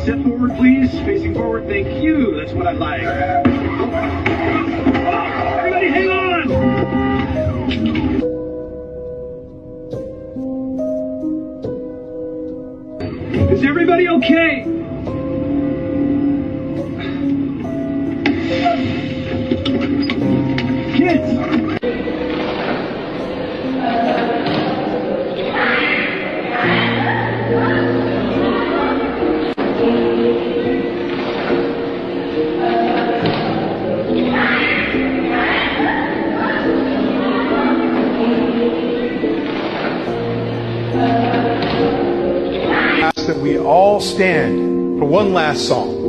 Step forward, please. Facing forward, thank you. That's what I like. Everybody hang on! Is everybody okay? Kids! That we all stand for one last song.